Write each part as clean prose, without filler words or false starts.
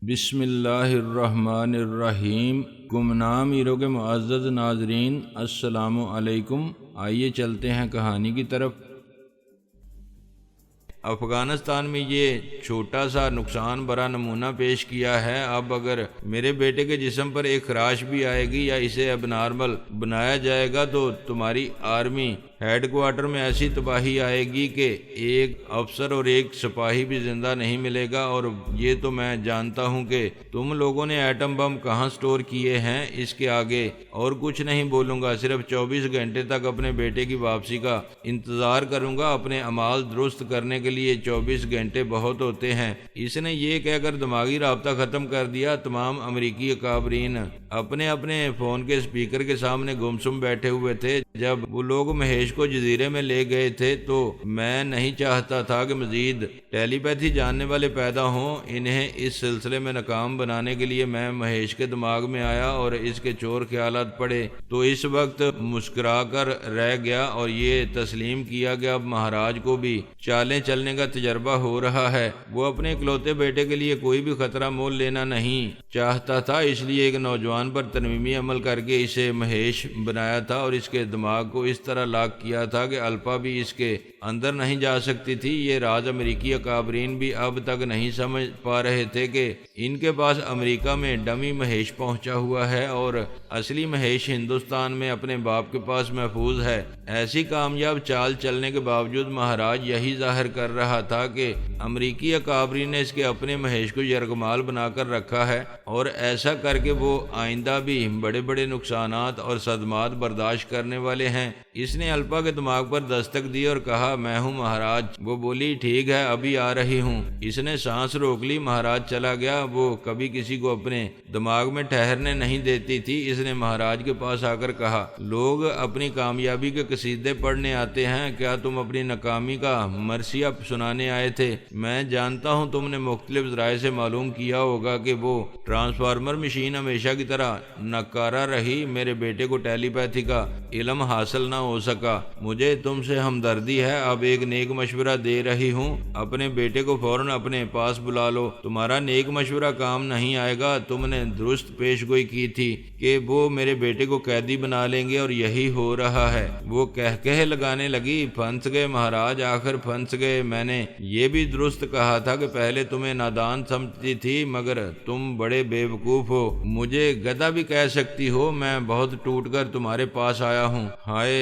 بسم اللہ الرحمن الرحیم۔ گمنام ایرو کے معزز ناظرین، السلام علیکم۔ آئیے چلتے ہیں کہانی کی طرف۔ افغانستان میں یہ چھوٹا سا نقصان بڑا نمونہ پیش کیا ہے۔ اب اگر میرے بیٹے کے جسم پر ایک خراش بھی آئے گی یا اسے اب نارمل بنایا جائے گا تو تمہاری آرمی ہیڈ کوارٹر میں ایسی تباہی آئے گی کہ ایک افسر اور ایک سپاہی بھی زندہ نہیں ملے گا۔ اور یہ تو میں جانتا ہوں کہ تم لوگوں نے ایٹم بم کہاں سٹور کیے ہیں۔ اس کے آگے اور کچھ نہیں بولوں گا، صرف 24 گھنٹے تک اپنے بیٹے کی واپسی کا انتظار کروں گا۔ اپنے اعمال درست کرنے کے لیے 24 گھنٹے بہت ہوتے ہیں۔ اس نے یہ کہہ کر دماغی رابطہ ختم کر دیا۔ تمام امریکی اکابرین اپنے اپنے فون کے اسپیکر کے سامنے گمسم بیٹھے ہوئے تھے۔ جب وہ لوگ مہیش کو جزیرے میں لے گئے تھے تو میں نہیں چاہتا تھا کہ مزید ٹیلی پیتھی جاننے والے پیدا ہوں۔ انہیں اس سلسلے میں ناکام بنانے کے لیے میں مہیش کے دماغ میں آیا اور اس کے چور خیالات پڑے تو اس وقت مسکرا کر رہ گیا اور یہ تسلیم کیا کہ اب مہاراج کو بھی چالیں چلنے کا تجربہ ہو رہا ہے۔ وہ اپنے اکلوتے بیٹے کے لیے کوئی بھی خطرہ مول لینا نہیں چاہتا تھا، اس لیے ایک نوجوان پر ترمیمی عمل کر کے اسے مہیش بنایا تھا اور اس کے دماغ کو اس طرح لاک کیا تھا کہ الپا بھی اس کے اندر نہیں جا سکتی تھی۔ یہ راز امریکی اکابرین بھی اب تک نہیں سمجھ پا رہے تھے کہ ان کے پاس امریکہ میں ڈمی مہیش پہنچا ہوا ہے اور اصلی مہیش ہندوستان میں اپنے باپ کے پاس محفوظ ہے۔ ایسی کامیاب چال چلنے کے باوجود مہاراج یہی ظاہر کر رہا تھا کہ امریکی اکابرین نے اس کے اپنے مہیش کو یرغمال بنا کر رکھا ہے اور ایسا کر کے وہ آئندہ بھی بڑے بڑے نقصانات اور صدمات برداشت کرنے والے ہیں۔ اس نے الپا کے دماغ پر دستک دی اور کہا، میں ہوں مہاراج۔ وہ بولی، ٹھیک ہے، ابھی آ رہی ہوں۔ اس نے سانس روک لی۔ مہاراج چلا گیا۔ وہ کبھی کسی کو اپنے دماغ میں ٹھہرنے نہیں دیتی تھی۔ اس نے مہاراج کے پاس آ کر کہا، لوگ اپنی کامیابی کے قصیدے پڑھنے آتے ہیں، کیا تم اپنی ناکامی کا مرثیہ سنانے آئے تھے؟ میں جانتا ہوں تم نے مختلف ذرائع سے معلوم کیا ہوگا کہ وہ ٹرانسفارمر مشین ہمیشہ کی طرح ناکارہ رہی۔ میرے بیٹے کو ٹیلی پیتھی کا علم حاصل نہ ہو سکا۔ مجھے تم سے ہمدردی ہے۔ اب ایک نیک مشورہ دے رہی ہوں، اپنے بیٹے کو فوراً اپنے پاس بلا لو۔ تمہارا نیک مشورہ کام نہیں آئے گا۔ تم نے درست پیش گوئی کی تھی کہ وہ میرے بیٹے کو قیدی بنا لیں گے اور یہی ہو رہا ہے۔ وہ کہہ لگانے لگی، پھنس گئے مہاراج، آخر پھنس گئے۔ میں نے یہ بھی درست کہا تھا کہ پہلے تمہیں نادان سمجھتی تھی مگر تم بڑے بیوقوف ہو۔ مجھے گدھا بھی کہہ سکتی ہو۔ میں بہت ٹوٹ کر تمہارے پاس آیا ہوں۔ ہائے،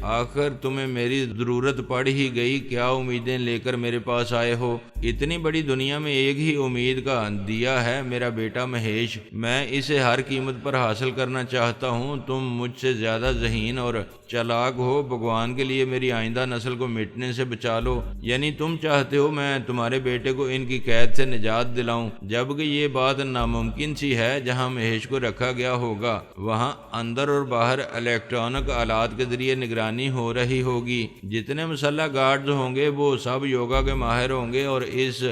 آخر تمہیں میری ضرورت پڑ ہی گئی۔ کیا امیدیں لے کر میرے پاس آئے ہو؟ اتنی بڑی دنیا میں ایک ہی امید کا دیا ہے، میرا بیٹا مہیش۔ میں اسے ہر قیمت پر حاصل کرنا چاہتا ہوں۔ تم مجھ سے زیادہ ذہین اور چالاک ہو۔ بھگوان کے لیے میری آئندہ نسل کو مٹنے سے بچا لو۔ یعنی تم چاہتے ہو میں تمہارے بیٹے کو ان کی قید سے نجات دلاؤں، جبکہ یہ بات ناممکن سی ہے۔ جہاں مہیش کو رکھا گیا ہوگا وہاں اندر اور باہر الیکٹرانک آلات کے ذریعے نگرانی ہو رہی ہوگی۔ جتنے مسلح گارڈز ہوں گے وہ سب یوگا کے ماہر ہوں گے اور اس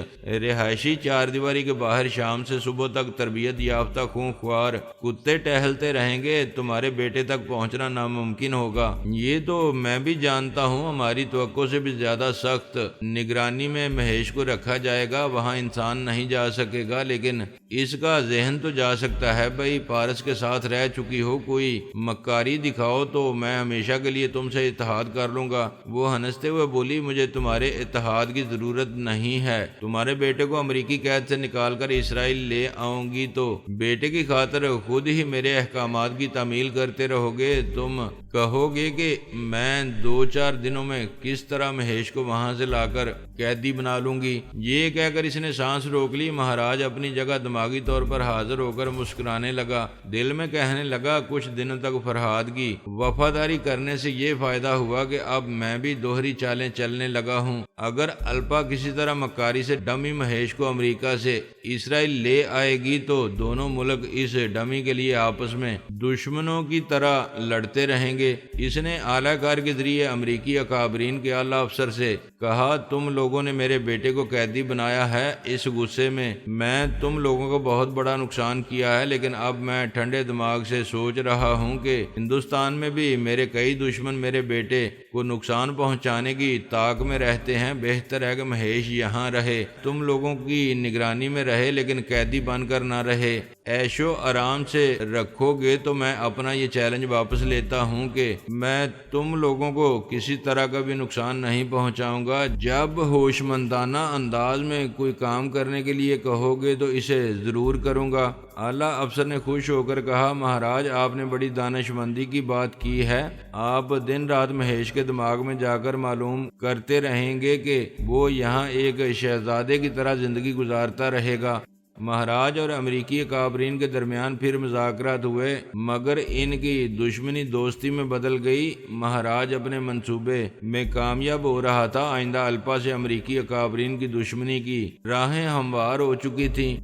رہائشی چار دیواری کے باہر شام سے صبح تک تربیت یافتہ خونخوار کتے ٹہلتے رہیں گے۔ تمہارے بیٹے تک پہنچنا ناممکن ہوگا۔ یہ تو میں بھی جانتا ہوں۔ ہماری توقع سے بھی زیادہ سخت نگرانی میں مہیش کو رکھا جائے گا۔ وہاں انسان نہیں جا سکے گا لیکن اس کا ذہن تو جا سکتا ہے۔ بھائی، پارس کے ساتھ رہ چکی ہو، کوئی مکاری دکھاؤ تو میں ہمیشہ کے لیے تم سے اتحاد کر لوں گا۔ وہ ہنستے ہوئے بولی، مجھے تمہارے اتحاد کی ضرورت نہیں ہے۔ تمہارے بیٹے کو امریکی قید سے نکال کر اسرائیل لے آؤں گی تو بیٹے کی خاطر خود ہی میرے احکامات کی تعمیل کرتے رہو گے۔ تم کہو گے کہ میں 2-4 دنوں میں کس طرح مہیش کو وہاں سے لا کر قیدی بنا لوں گی۔ یہ کہہ کر اس نے سانس روک لی۔ مہاراج اپنی جگہ دماغی طور پر حاضر ہو کر مسکرانے لگا۔ دل میں کہنے لگا، کچھ دنوں تک فرہاد کی وفاداری کرنے سے یہ فائدہ ہوا کہ اب میں بھی دوہری چالیں چلنے لگا ہوں۔ اگر الپا کسی طرح مکاری سے ڈمی مہیش کو امریکہ سے اسرائیل لے آئے گی تو دونوں ملک اس ڈمی کے لیے آپس میں دشمنوں کی طرح لڑتے رہیں گے۔ اس نے اعلی کار کے ذریعے امریکی اکابرین کے اعلی افسر سے کہا، تم لوگوں نے میرے بیٹے کو قیدی بنایا ہے۔ اس غصے میں تم لوگوں کو بہت بڑا نقصان کیا ہے، لیکن اب میں ٹھنڈے دماغ سے سوچ رہا ہوں کہ ہندوستان میں بھی میرے کئی دشمن میرے بیٹے کو نقصان پہنچانے جانے کی طاق میں رہتے ہیں، بہتر ہے کہ مہیش یہاں رہے، تم لوگوں کی نگرانی میں رہے لیکن قیدی بن کر نہ رہے۔ عیش و آرام سے رکھو گے تو میں اپنا یہ چیلنج واپس لیتا ہوں کہ میں تم لوگوں کو کسی طرح کا بھی نقصان نہیں پہنچاؤں گا۔ جب ہوش مندانہ انداز میں کوئی کام کرنے کے لیے کہو گے تو اسے ضرور کروں گا۔ اعلیٰ افسر نے خوش ہو کر کہا، مہاراج آپ نے بڑی دانش مندی کی بات کی ہے، آپ دن رات مہیش کے دماغ میں جا کر معلوم کرتے رہیں گے کہ وہ یہاں ایک شہزادے کی طرح زندگی گزارتا رہے گا۔ مہاراج اور امریکی اکابرین کے درمیان پھر مذاکرات ہوئے، مگر ان کی دشمنی دوستی میں بدل گئی۔ مہاراج اپنے منصوبے میں کامیاب ہو رہا تھا۔ آئندہ الپا سے امریکی اکابرین کی دشمنی کی راہیں ہموار ہو چکی تھیں۔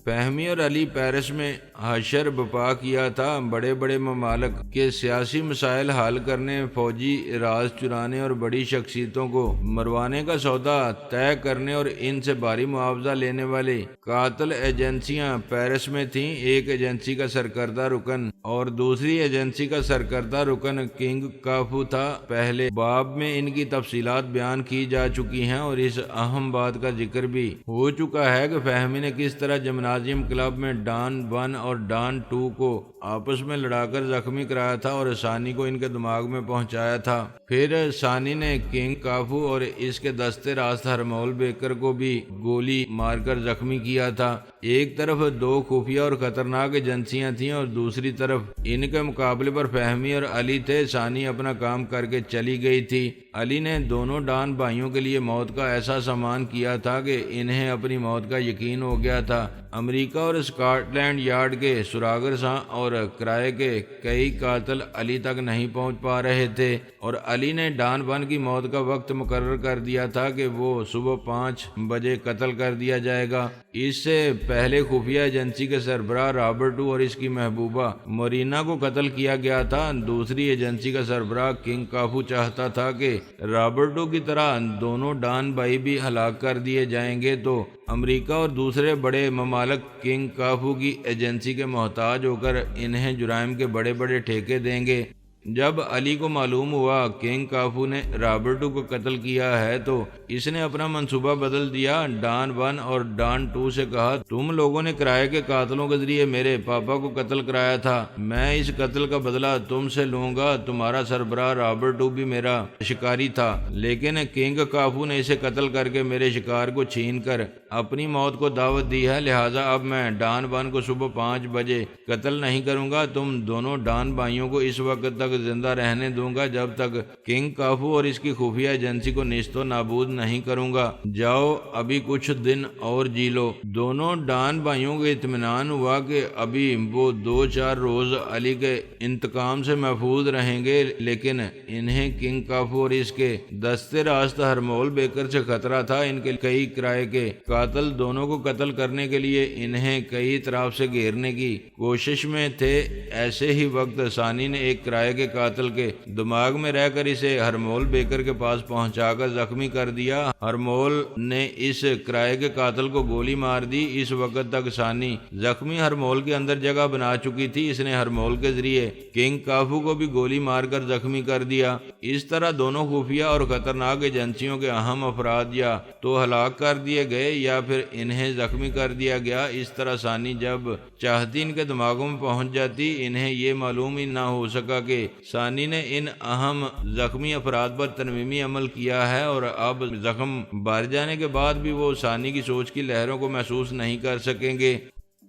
فہمی اور علی پیرس میں حشر بپا کیا تھا، بڑے بڑے ممالک کے سیاسی مسائل حل کرنے، فوجی راز چرانے اور بڑی شخصیتوں کو مروانے کا سودا طے کرنے اور ان سے بھاری معاوضہ لینے والی قاتل ایجنسیاں پیرس میں تھیں۔ ایک ایجنسی کا سرکردہ رکن اور دوسری ایجنسی کا سرکردہ رکن کنگ کافو تھا۔ پہلے باب میں ان کی تفصیلات بیان کی جا چکی ہیں اور اس اہم بات کا ذکر بھی ہو چکا ہے کہ فہمی نے کس طرح جمنازیم کلب میں ڈان 1 اور ڈان 2 کو آپس میں لڑا کر زخمی کرایا تھا اور ثانی کو ان کے دماغ میں پہنچایا تھا۔ پھر ثانی نے کنگ کافو اور اس کے دستے راست ہرمول بیکر کو بھی گولی مار کر زخمی کیا تھا۔ ایک طرف دو خفیہ اور خطرناک ایجنسیاں تھیں اور دوسری طرف ان کے مقابلے پر فہمی اور علی تھے۔ ثانی اپنا کام کر کے چلی گئی تھی۔ علی نے دونوں ڈان بھائیوں کے لیے موت کا ایسا سامان کیا تھا کہ انہیں اپنی موت کا یقین ہو گیا تھا۔ امریکہ اور اسکاٹ لینڈ یارڈ کے سراغر ساں اور کرائے کے کئی قاتل علی تک نہیں پہنچ پا رہے تھے اور علی نے ڈان 1 کی موت کا وقت مقرر کر دیا تھا کہ وہ صبح 5 بجے قتل کر دیا جائے گا۔ اس سے پہلے خفیہ ایجنسی کے سربراہ رابرٹو اور اس کی محبوبہ مورینا کو قتل کیا گیا تھا۔ دوسری ایجنسی کا سربراہ کنگ کافو چاہتا تھا کہ رابرٹو کی طرح دونوں ڈان بھائی بھی ہلاک کر دیے جائیں گے تو امریکہ اور دوسرے بڑے ممالک کنگ کافو کی ایجنسی کے محتاج ہو کر انہیں جرائم کے بڑے بڑے ٹھیکے دیں گے۔ جب علی کو معلوم ہوا کنگ کافو نے رابرٹو کو قتل کیا ہے تو اس نے اپنا منصوبہ بدل دیا۔ ڈان 1 اور ڈان 2 سے کہا، تم لوگوں نے کرائے کے قاتلوں کے ذریعے میرے پاپا کو قتل کرایا تھا، میں اس قتل کا بدلہ تم سے لوں گا۔ تمہارا سربراہ رابرٹو بھی میرا شکاری تھا، لیکن کنگ کافو نے اسے قتل کر کے میرے شکار کو چھین کر اپنی موت کو دعوت دی ہے، لہٰذا اب میں ڈان 1 کو صبح 5 بجے قتل نہیں کروں گا۔ تم دونوں ڈان بھائیوں کو اس وقت تک زندہ رہنے دوں گا جب تک کنگ کافو اور اس کی خفیہ ایجنسی کو نیست و نابود نہیں کروں گا۔ جاؤ ابھی کچھ دن اور جی لو۔ دونوں ڈان بھائیوں کو اطمینان ہوا کہ ابھی وہ 2-4 روز علی کے انتقام سے محفوظ رہیں گے، لیکن انہیں کنگ کافو اور اس کے دستے راست ہرمول بیکر سے خطرہ تھا۔ ان کے کئی کرائے کے قاتل دونوں کو قتل کرنے کے لیے انہیں کئی طرف سے گھیرنے کی کوشش میں تھے۔ ایسے ہی وقت ثانی نے ایک کرائے کے قاتل کے دماغ میں رہ کر اسے ہرمول بیکر کے پاس پہنچا کر زخمی کر دیا۔ ہرمول نے اس کرائے کے قاتل کو گولی مار دی۔ اس وقت تک ثانی زخمی ہرمول کے اندر جگہ بنا چکی تھی۔ اس نے ہرمول کے ذریعے کنگ کافو کو بھی گولی مار کر زخمی کر دیا۔ اس طرح دونوں خفیہ اور خطرناک ایجنسیوں کے اہم افراد یا تو ہلاک کر دیے گئے یا پھر انہیں زخمی کر دیا گیا۔ اس طرح ثانی جب چاہتی ان کے دماغوں میں پہنچ جاتی، انہیں یہ معلوم ہی نہ ہو سکا کہ ثانی نے ان اہم زخمی افراد پر ترمیمی عمل کیا ہے اور اب زخم بھر جانے کے بعد بھی وہ ثانی کی سوچ کی لہروں کو محسوس نہیں کر سکیں گے۔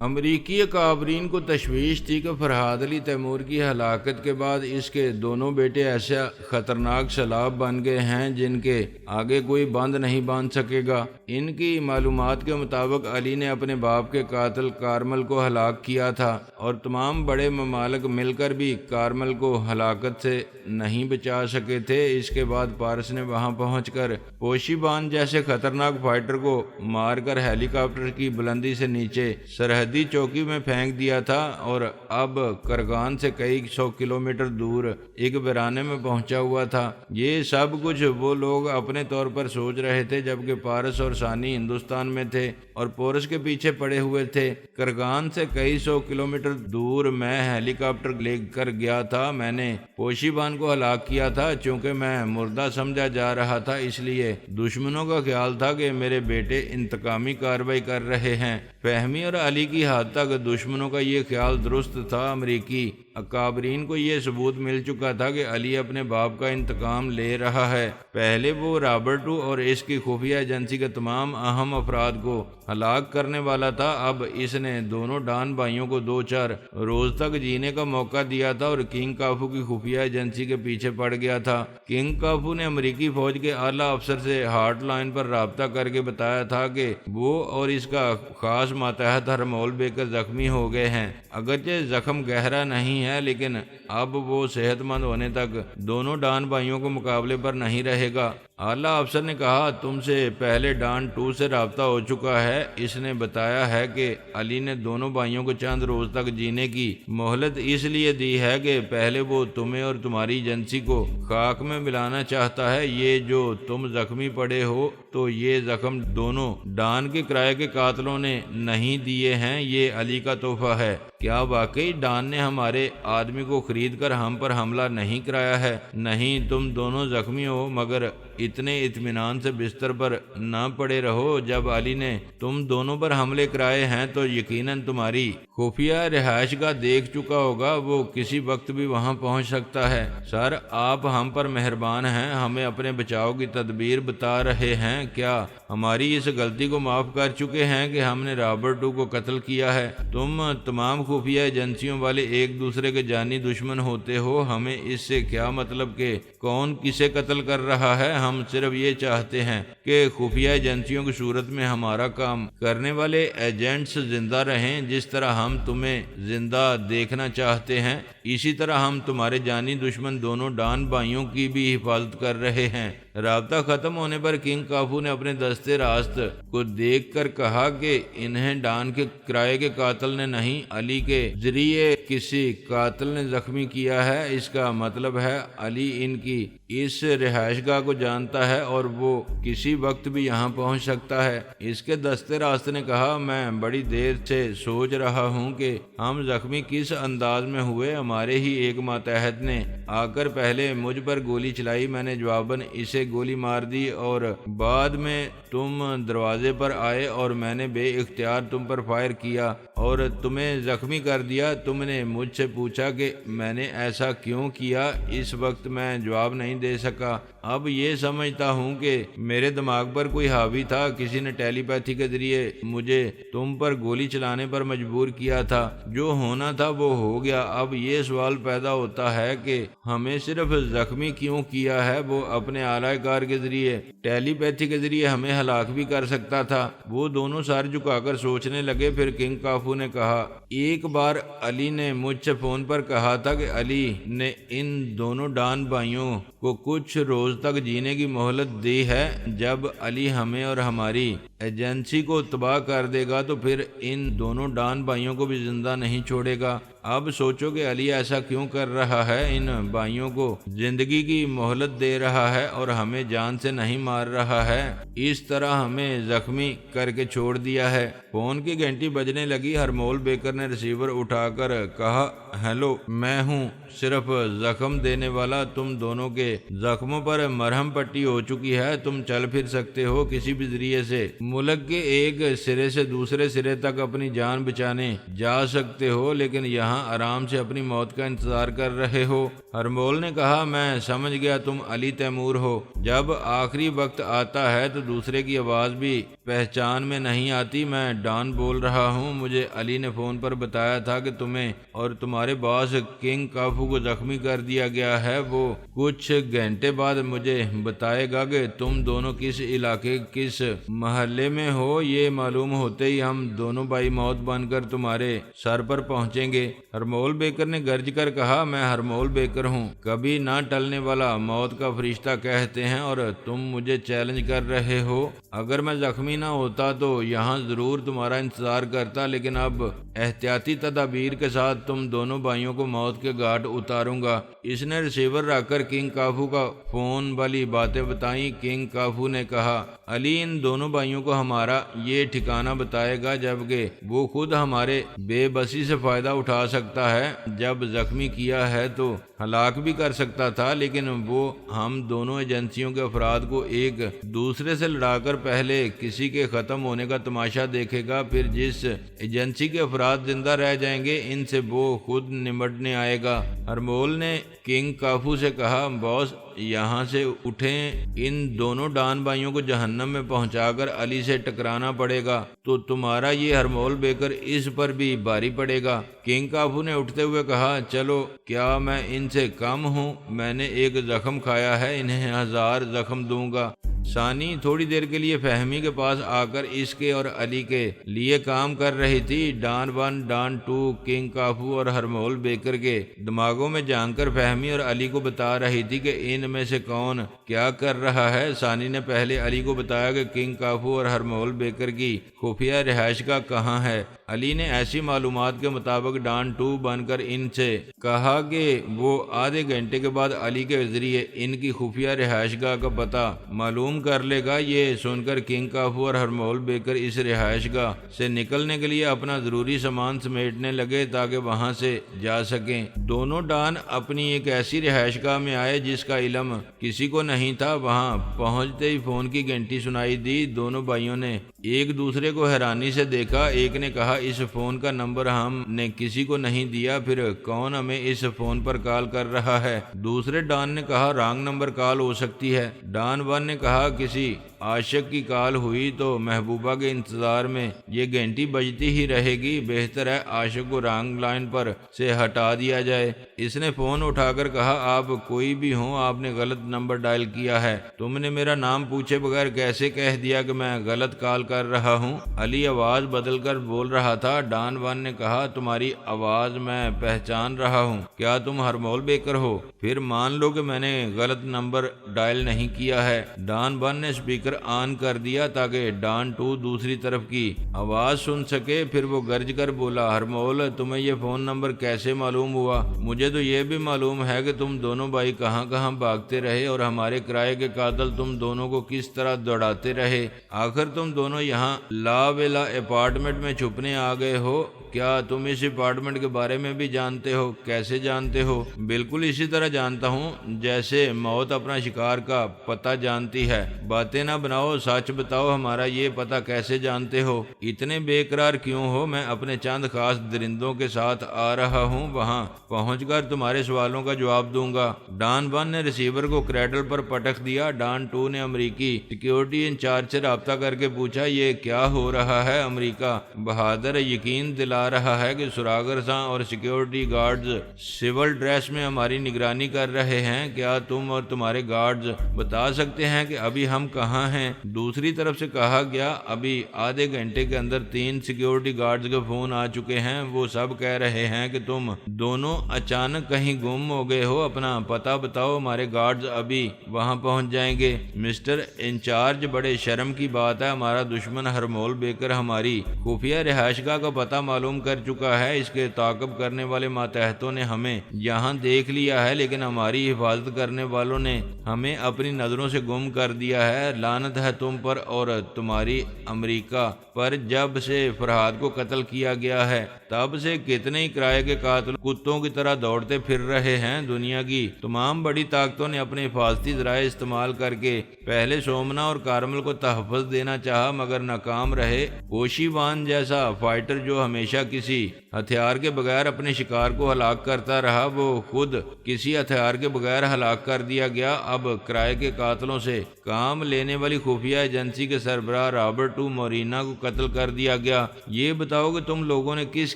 امریکی اکابرین کو تشویش تھی کہ فرحاد علی تیمور کی ہلاکت کے بعد اس کے دونوں بیٹے ایسا خطرناک سیلاب بن گئے ہیں جن کے آگے کوئی بند نہیں باندھ سکے گا۔ ان کی معلومات کے مطابق علی نے اپنے باپ کے قاتل کارمل کو ہلاک کیا تھا اور تمام بڑے ممالک مل کر بھی کارمل کو ہلاکت سے نہیں بچا سکے تھے۔ اس کے بعد پارس نے وہاں پہنچ کر پوشی بان جیسے خطرناک فائٹر کو مار کر ہیلی کاپٹر کی بلندی سے نیچے سرحدی چوکی میں پھینک دیا تھا اور اب کرگان سے کئی 100 کلومیٹر دور ایک ویرانے میں پہنچا ہوا تھا۔ یہ سب کچھ وہ لوگ اپنے طور پر سوچ رہے تھے جبکہ پارس اور ثانی ہندوستان میں تھے اور پورس کے پیچھے پڑے ہوئے تھے۔ کرگان سے کئی 100 کلومیٹر دور میں ہیلی کاپٹر لے کر گیا تھا۔ میں نے پوشیبان کو ہلاک کیا تھا، چونکہ میں مردہ سمجھا جا رہا تھا، اس لیے دشمنوں کا خیال تھا کہ میرے بیٹے انتقامی کارروائی کر رہے ہیں۔ فہمی اور علی کی حد تک دشمنوں کا یہ خیال درست تھا۔ امریکی اکابرین کو یہ ثبوت مل چکا تھا کہ علی اپنے باپ کا انتقام لے رہا ہے۔ پہلے وہ رابرٹو اور اس کی خفیہ ایجنسی کے تمام اہم افراد کو ہلاک کرنے والا تھا۔ اب اس نے دونوں ڈان بھائیوں کو 2-4 روز تک جینے کا موقع دیا تھا اور کنگ کافو کی خفیہ ایجنسی کے پیچھے پڑ گیا تھا۔ کنگ کافو نے امریکی فوج کے اعلیٰ افسر سے ہاٹ لائن پر رابطہ کر کے بتایا تھا کہ وہ اور اس کا خاص ماتحت ہرمول بیکر زخمی ہو گئے ہیں۔ اگرچہ زخم گہرا نہیں ہے، لیکن اب وہ صحت مند ہونے تک دونوں ڈان بھائیوں کو مقابلے پر نہیں رہے گا۔ اعلیٰ افسر نے کہا، تم سے پہلے ڈان 2 سے رابطہ ہو چکا ہے۔ اس نے بتایا ہے کہ علی نے دونوں بھائیوں کو چند روز تک جینے کی مہلت اس لیے دی ہے کہ پہلے وہ تمہیں اور تمہاری ایجنسی کو خاک میں ملانا چاہتا ہے۔ یہ جو تم زخمی پڑے ہو تو یہ زخم دونوں ڈان کے کرائے کے قاتلوں نے نہیں دیے ہیں، یہ علی کا تحفہ ہے۔ کیا واقعی ڈان نے ہمارے آدمی کو خرید کر ہم پر حملہ نہیں کرایا ہے؟ نہیں، تم دونوں زخمی ہو، مگر اتنے اطمینان سے بستر پر نہ پڑے رہو۔ جب علی نے تم دونوں پر حملے کرائے ہیں تو یقیناً تمہاری خفیہ رہائش گاہ دیکھ چکا ہوگا، وہ کسی وقت بھی وہاں پہنچ سکتا ہے۔ سر، آپ ہم پر مہربان ہیں، ہمیں اپنے بچاؤ کی تدبیر بتا رہے ہیں۔ کیا ہماری اس غلطی کو معاف کر چکے ہیں کہ ہم نے رابرٹو کو قتل کیا ہے؟ تم تمام خفیہ ایجنسیوں والے ایک دوسرے کے جانی دشمن ہوتے ہو، ہمیں اس سے کیا مطلب کہ کون کسے قتل کر رہا ہے؟ ہم صرف یہ چاہتے ہیں کہ خفیہ ایجنسیوں کی صورت میں ہمارا کام کرنے والے ایجنٹس زندہ رہیں۔ جس طرح ہم تمہیں زندہ دیکھنا چاہتے ہیں، اسی طرح ہم تمہارے جانی دشمن دونوں ڈان بھائیوں کی بھی حفاظت کر رہے ہیں۔ رابطہ ختم ہونے پر کنگ کافو نے اپنے دستے راست کو دیکھ کر کہا کہ انہیں ڈان کے کرائے کے قاتل نے نہیں، علی کے ذریعے کسی قاتل نے زخمی کیا ہے۔ اس کا مطلب ہے علی ان کی اس رہائش گاہ کو جانتا ہے اور وہ کسی وقت بھی یہاں پہنچ سکتا ہے۔ اس کے دستے راست نے کہا، میں بڑی دیر سے سوچ رہا ہوں کہ ہم زخمی کس انداز میں ہوئے۔ ہمارے ہی ایک ماتحت نے آ کر پہلے مجھ پر گولی چلائی، میں نے جواباً اسے گولی مار دی اور بعد میں تم دروازے پر آئے اور میں نے بے اختیار تم پر فائر کیا اور تمہیں زخمی کر دیا۔ تم نے مجھ سے پوچھا کہ میں نے ایسا کیوں کیا۔ اس وقت میں جواب نہیں دے سکا۔ اب یہ سمجھتا ہوں کہ میرے دماغ پر کوئی حاوی تھا، کسی نے ٹیلی پیتھی کے ذریعے مجھے تم پر گولی چلانے پر مجبور کیا تھا۔ جو ہونا تھا وہ ہو گیا۔ اب یہ سوال پیدا ہوتا ہے کہ ہمیں صرف زخمی کیوں کیا ہے؟ وہ اپنے اعلی کار کے ذریعے ٹیلی پیتھی کے ذریعے ہمیں ہلاک بھی کر سکتا تھا۔ وہ دونوں سر جھکا کر سوچنے لگے۔ پھر کنگ کافو نے کہا، ایک بار علی نے مجھ سے فون پر کہا تھا کہ علی نے ان دونوں ڈان بھائیوں کو کچھ روز تک جینے کی مہلت دی ہے۔ جب علی ہمیں اور ہماری ایجنسی کو تباہ کر دے گا تو پھر ان دونوں ڈان بھائیوں کو بھی زندہ نہیں چھوڑے گا۔ اب سوچو کہ علی ایسا کیوں کر رہا ہے، ان بھائیوں کو زندگی کی مہلت دے رہا ہے اور ہمیں جان سے نہیں مار رہا ہے، اس طرح ہمیں زخمی کر کے چھوڑ دیا ہے۔ فون کی گھنٹی بجنے لگی۔ ہرمول بیکر نے ریسیور اٹھا کر کہا، ہیلو، میں ہوں، صرف زخم دینے والا۔ تم دونوں کے زخموں پر مرہم پٹی ہو چکی ہے، تم چل پھر سکتے ہو، کسی بھی ذریعے سے ملک کے ایک سرے سے دوسرے سرے تک اپنی جان بچانے جا سکتے ہو، لیکن یہاں آرام سے اپنی موت کا انتظار کر رہے ہو۔ ہرمول نے کہا، میں سمجھ گیا، تم علی تیمور ہو۔ جب آخری وقت آتا ہے تو دوسرے کی آواز بھی پہچان میں نہیں آتی۔ میں ڈان بول رہا ہوں۔ مجھے علی نے فون پر بتایا تھا کہ تمہیں اور تمہارے باس کنگ کافو کو زخمی کر دیا گیا ہے۔ وہ کچھ گھنٹے بعد مجھے بتائے گا کہ تم دونوں کس علاقے کس محلے میں ہو۔ یہ معلوم ہوتے ہی ہم دونوں بھائی موت بن کر تمہارے سر پر پہنچیں گے۔ ہرمول بیکر نے گرج کر کہا، میں ہرمول بیکر بیکر ہوں، کبھی نہ ٹلنے والا موت کا فرشتہ کہتے ہیں، اور تم مجھے چیلنج کر رہے ہو۔ اگر میں زخمی نہ ہوتا تو یہاں ضرور تمہارا انتظار کرتا، لیکن اب احتیاطی تدابیر کے ساتھ تم دونوں بھائیوں کو موت کے گھاٹ اتاروں گا۔ اس نے ریسیور رکھ کر کنگ کافو کا فون والی باتیں بتائیں۔ کنگ کافو نے کہا، علی ان دونوں بھائیوں کو ہمارا یہ ٹھکانہ بتائے گا، جبکہ وہ خود ہمارے بے بسی سے فائدہ اٹھا سکتا ہے۔ جب زخمی کیا ہے تو ہلاک بھی کر سکتا تھا، لیکن وہ ہم دونوں ایجنسیوں کے افراد کو ایک دوسرے سے لڑا کر پہلے کسی کے ختم ہونے کا تماشا دیکھے گا، پھر جس ایجنسی کے افراد زندہ رہ جائیں گے ان سے وہ خود نمٹنے آئے گا۔ ہرمول نے کنگ کافو سے کہا، باس یہاں سے اٹھیں، ان دونوں ڈان بھائیوں کو جہنم میں پہنچا کر علی سے ٹکرانا پڑے گا، تو تمہارا یہ ہرمول بیکر اس پر بھی بھاری پڑے گا۔ کنگ کافو نے اٹھتے ہوئے کہا، چلو کیا میں ان سے کم ہوں؟ میں نے ایک زخم کھایا ہے، انہیں 1000 زخم دوں گا۔ ثانی تھوڑی دیر کے لیے فہمی کے پاس آ کر اس کے اور علی کے لیے کام کر رہی تھی۔ ڈان 1 ڈان 2 کنگ کافو اور ہرمول بیکر کے دماغوں میں جھانک کر فہمی اور علی کو بتا رہی تھی کہ ان میں سے کون کیا کر رہا ہے۔ ثانی نے پہلے علی کو بتایا کہ کنگ کافو اور ہرمول بیکر کی خفیہ رہائش گاہ کہاں ہے۔ علی نے ایسی معلومات کے مطابق ڈان 2 بن کر ان سے کہا کہ وہ آدھے گھنٹے کے بعد علی کے ذریعے ان کی خفیہ رہائش گاہ کا پتہ معلوم کر لے گا۔ یہ سن کر کنگ کافو اور ہرمول بیکر اس رہائش گاہ سے نکلنے کے لیے اپنا ضروری سامان سمیٹنے لگے تاکہ وہاں سے جا سکیں۔ دونوں ڈان اپنی ایک ایسی رہائش گاہ میں آئے جس کا علم کسی کو نہیں تھا۔ وہاں پہنچتے ہی فون کی گھنٹی سنائی دی۔ دونوں بھائیوں نے ایک دوسرے کو حیرانی سے دیکھا۔ ایک نے کہا، اس فون کا نمبر ہم نے کسی کو نہیں دیا، پھر کون ہمیں اس فون پر کال کر رہا ہے؟ دوسرے ڈان نے کہا، رانگ نمبر کال ہو سکتی ہے۔ ڈان 1 نے کہا، کسی عاشق کی کال ہوئی تو محبوبہ کے انتظار میں یہ گھنٹی بجتی ہی رہے گی، بہتر ہے عاشق کو رانگ لائن پر سے ہٹا دیا جائے۔ اس نے فون اٹھا کر کہا، آپ کوئی بھی ہوں، آپ نے غلط نمبر ڈائل کیا ہے۔ تم نے میرا نام پوچھے بغیر کیسے کہہ دیا کہ میں غلط کال کر رہا ہوں؟ علی آواز بدل کر بول رہا تھا۔ ڈان 1 نے کہا، تمہاری آواز میں پہچان رہا ہوں، کیا تم ہرمول بیکر ہو؟ پھر مان لو کہ میں نے غلط نمبر ڈائل نہیں کیا ہے۔ ڈان 1 نے اسپیکر آن کر دیا تاکہ ڈان 2 دوسری طرف کی آواز سن سکے۔ پھر وہ گرج کر بولا، ہرمول تمہیں یہ فون نمبر کیسے معلوم ہوا؟ مجھے تو یہ بھی معلوم ہے کہ تم دونوں بھائی کہاں کہاں بھاگتے رہے اور ہمارے کرائے کے قاتل تم دونوں کو کس طرح دوڑاتے رہے۔ آخر تم دونوں یہاں لا ویلا اپارٹمنٹ میں چھپنے آ گئے ہو۔ کیا تم اس اپارٹمنٹ کے بارے میں بھی جانتے ہو؟ کیسے جانتے ہو؟ بالکل اسی طرح جانتا ہوں جیسے موت اپنا شکار کا پتہ جانتی ہے۔ باتیں نہ بناؤ، سچ بتاؤ، ہمارا یہ پتہ کیسے جانتے ہو؟ اتنے بے قرار کیوں ہو؟ میں اپنے چند خاص درندوں کے ساتھ آ رہا ہوں، وہاں پہنچ کر تمہارے سوالوں کا جواب دوں گا۔ ڈان 1 نے ریسیور کو کریڈل پر پٹک دیا۔ ڈان 2 نے امریکی سیکیورٹی انچارج سے رابطہ کر کے پوچھا، یہ کیا ہو رہا ہے؟ امریکہ بہادر یقین دلا رہا ہے کہ سراغرزاں اور سیکیورٹی گارڈز سول ڈریس میں ہماری نگرانی کر رہے ہیں۔ کیا تم اور تمہارے گارڈز بتا سکتے ہیں کہ ابھی ہم کہاں ہیں؟ دوسری طرف سے کہا گیا، ابھی آدھے گھنٹے کے اندر 3 سیکیورٹی گارڈز کے فون آ چکے ہیں، وہ سب کہہ رہے ہیں کہ تم دونوں اچانک کہیں گم ہو گئے ہو، اپنا پتہ بتاؤ، ہمارے گارڈز ابھی وہاں پہنچ جائیں گے۔ مسٹر انچارج، بڑے شرم کی بات ہے، ہمارا دشمن ہرمول بیکر ہماری خفیہ رہائش گاہ کا پتہ معلوم کر چکا ہے۔ اس کے تعاقب کرنے والے ماتحتوں نے ہمیں یہاں دیکھ لیا ہے، لیکن ہماری حفاظت کرنے والوں نے ہمیں اپنی نظروں سے گم کر دیا ہے۔ لعنت ہے تم پر اور تمہاری امریکہ پر۔ جب سے فرحاد کو قتل کیا گیا ہے تب سے کتنے ہی کرائے کے قاتل کتوں کی طرح دوڑتے پھر رہے ہیں۔ دنیا کی تمام بڑی طاقتوں نے اپنے حفاظتی ذرائع استعمال کر کے پہلے سومنا اور کارمل کو تحفظ دینا چاہا مگر ناکام رہے۔ اوشی وان جیسا فائٹر جو ہمیشہ کسی ہتھیار کے بغیر اپنے شکار کو ہلاک کرتا رہا، وہ خود کسی ہتھیار کے بغیر ہلاک کر دیا گیا۔ اب کرائے کے قاتلوں سے کام لینے والی خفیہ ایجنسی کے سربراہ رابرٹو مورینا کو قتل کر دیا گیا۔ یہ بتاؤ کہ تم لوگوں نے کس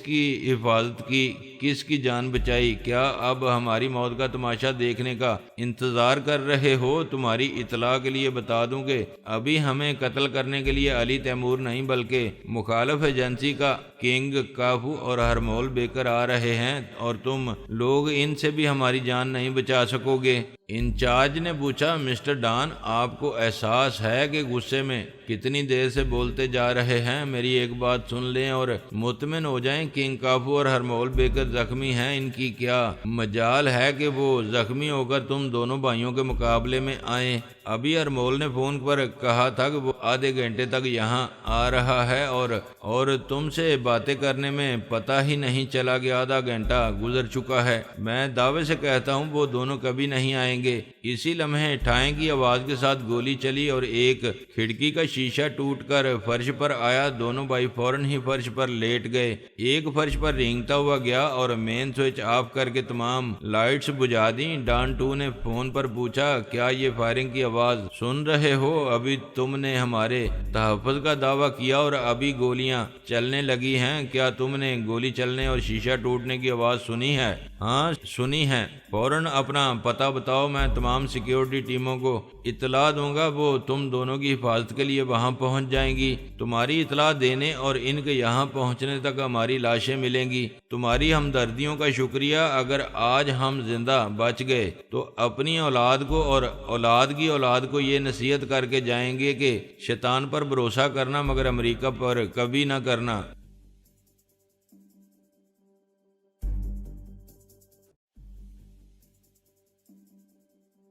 کی حفاظت کی؟ کس کی جان بچائی؟ کیا اب ہماری موت کا تماشا دیکھنے کا انتظار کر رہے ہو؟ تمہاری اطلاع کے لیے بتا دوں کہ ابھی ہمیں قتل کرنے کے لیے علی تیمور نہیں بلکہ مخالف ایجنسی کا کنگ کافو اور ہرمول بیکر آ رہے ہیں، اور تم لوگ ان سے بھی ہماری جان نہیں بچا سکو گے۔ انچارج نے پوچھا، مسٹر ڈان، آپ کو احساس ہے کہ غصے میں کتنی دیر سے بولتے جا رہے ہیں؟ میری ایک بات سن لیں اور مطمئن ہو جائیں، کنگ کافو اور ہرمول بیکر زخمی ہیں، ان کی کیا مجال ہے کہ وہ زخمی ہو کر تم دونوں بھائیوں کے مقابلے میں آئیں؟ ابھی ہرمول نے فون پر کہا تھا کہ وہ آدھے گھنٹے تک یہاں آ رہا ہے، اور تم سے باتیں کرنے میں پتہ ہی نہیں چلا کہ آدھا گھنٹہ گزر چکا ہے۔ میں دعوے سے کہتا ہوں وہ دونوں کبھی نہیں آئیں گے۔ اسی لمحے ٹھائیں کی آواز کے ساتھ گولی چلی اور ایک کھڑکی کا شیشہ ٹوٹ کر فرش پر آیا۔ دونوں بھائی فوراً ہی فرش پر لیٹ گئے۔ ایک فرش پر رینگتا ہوا گیا اور مین سوئچ آف کر کے تمام لائٹس بجھا دیں۔ ڈان ٹو نے فون پر پوچھا، کیا یہ فائرنگ کی آواز سن رہے ہو؟ ابھی تم نے ہمارے تحفظ کا دعویٰ کیا اور ابھی گولیاں چلنے لگی ہیں۔ کیا تم نے گولی چلنے اور شیشہ ٹوٹنے کی آواز سنی ہے؟ ہاں سنی ہے۔ فوراً اپنا پتہ بتاؤ، میں تمام سیکیورٹی ٹیموں کو اطلاع دوں گا، وہ تم دونوں کی حفاظت کے لیے وہاں پہنچ جائیں گی۔ تمہاری اطلاع دینے اور ان کے یہاں پہنچنے تک ہماری لاشیں ملیں گی۔ تمہاری ہمدردیوں کا شکریہ۔ اگر آج ہم زندہ بچ گئے تو اپنی اولاد کو اور اولاد کی اولاد کو یہ نصیحت کر کے جائیں گے کہ شیطان پر بھروسہ کرنا مگر امریکہ پر کبھی نہ کرنا۔